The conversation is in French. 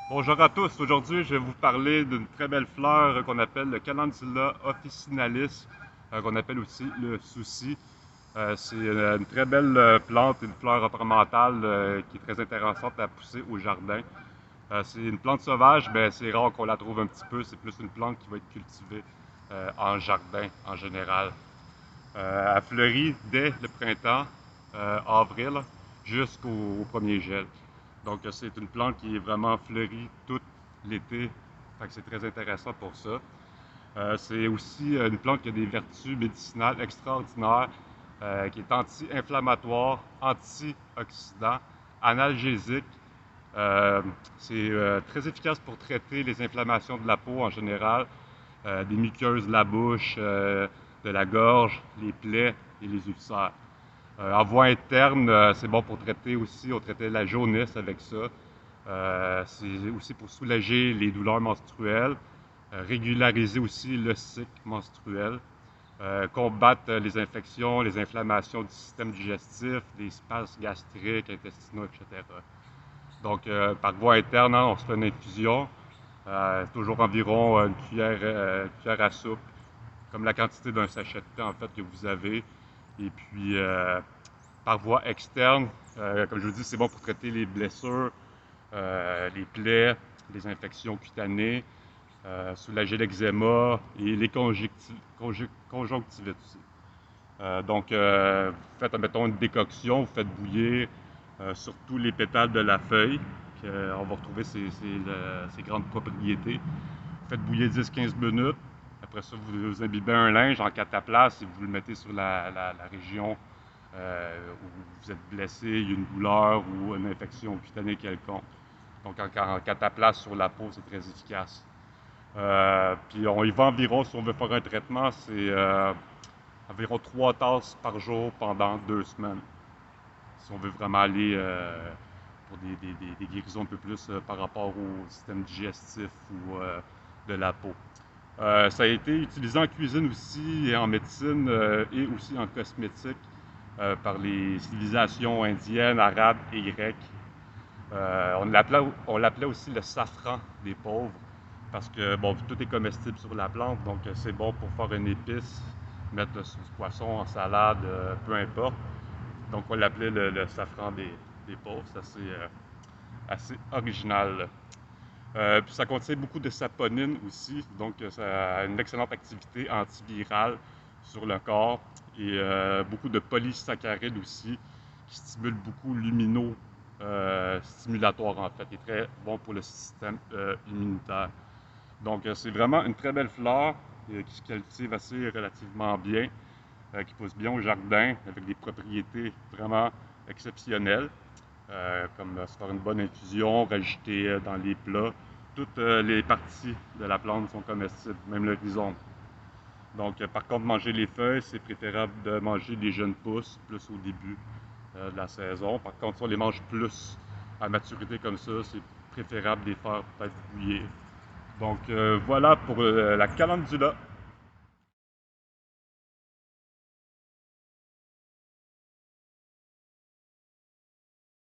Bonjour à tous, aujourd'hui je vais vous parler d'une très belle fleur qu'on appelle le Calendula officinalis, qu'on appelle aussi le souci. C'est une très belle plante, une fleur ornementale qui est très intéressante à pousser au jardin. C'est une plante sauvage, mais c'est rare qu'on la trouve un petit peu, c'est plus une plante qui va être cultivée en jardin en général. Elle fleurit dès le printemps, avril, jusqu'au premier gel. Donc, c'est une plante qui est vraiment fleurie tout l'été. Fait que c'est très intéressant pour ça. C'est aussi une plante qui a des vertus médicinales extraordinaires, qui est anti-inflammatoire, antioxydant, analgésique. Euh, c'est très efficace pour traiter les inflammations de la peau en général, des muqueuses de la bouche, de la gorge, les plaies et les ulcères. En voie interne, c'est bon pour traiter aussi, on traitait la jaunisse avec ça. C'est aussi pour soulager les douleurs menstruelles, régulariser aussi le cycle menstruel, combattre les infections, les inflammations du système digestif, les spasmes gastriques, intestinaux, etc. Donc, par voie interne, hein, on se fait une infusion, toujours environ une cuillère à soupe, comme la quantité d'un sachet de thé en fait que vous avez. Et puis, par voie externe, comme je vous dis, c'est bon pour traiter les blessures, les plaies, les infections cutanées, soulager l'eczéma et les conjonctivites aussi. Donc, vous faites, mettons, une décoction, vous faites bouillir sur tous les pétales de la feuille, on va retrouver ses grandes propriétés. Vous faites bouillir 10-15 minutes. Après ça, vous imbibez un linge en cataplasme et vous le mettez sur la région où vous êtes blessé, il y a une douleur ou une infection cutanée quelconque. Donc, en cataplasme sur la peau, c'est très efficace. Puis, on y va environ, si on veut faire un traitement, c'est environ 3 tasses par jour pendant 2 semaines. Si on veut vraiment aller pour des guérisons un peu plus par rapport au système digestif ou de la peau. Ça a été utilisé en cuisine aussi et en médecine et aussi en cosmétique par les civilisations indiennes, arabes et grecques. On l'appelait aussi le safran des pauvres parce que bon, tout est comestible sur la plante, donc c'est bon pour faire une épice, mettre sur du poisson en salade, peu importe. Donc on l'appelait le safran des pauvres, c'est assez original. Puis ça contient beaucoup de saponine aussi, donc ça a une excellente activité antivirale sur le corps et beaucoup de polysaccharides aussi qui stimulent beaucoup l'immunostimulatoire en fait, et très bon pour le système immunitaire. Donc c'est vraiment une très belle fleur qui se cultive assez relativement bien, qui pousse bien au jardin avec des propriétés vraiment exceptionnelles. Comme se faire une bonne infusion, rajouter dans les plats. Toutes les parties de la plante sont comestibles, même le rhizome. Donc, par contre, manger les feuilles, c'est préférable de manger les jeunes pousses, plus au début de la saison. Par contre, si on les mange plus à maturité comme ça, c'est préférable de les faire peut-être bouillir. Donc, voilà pour la calendula.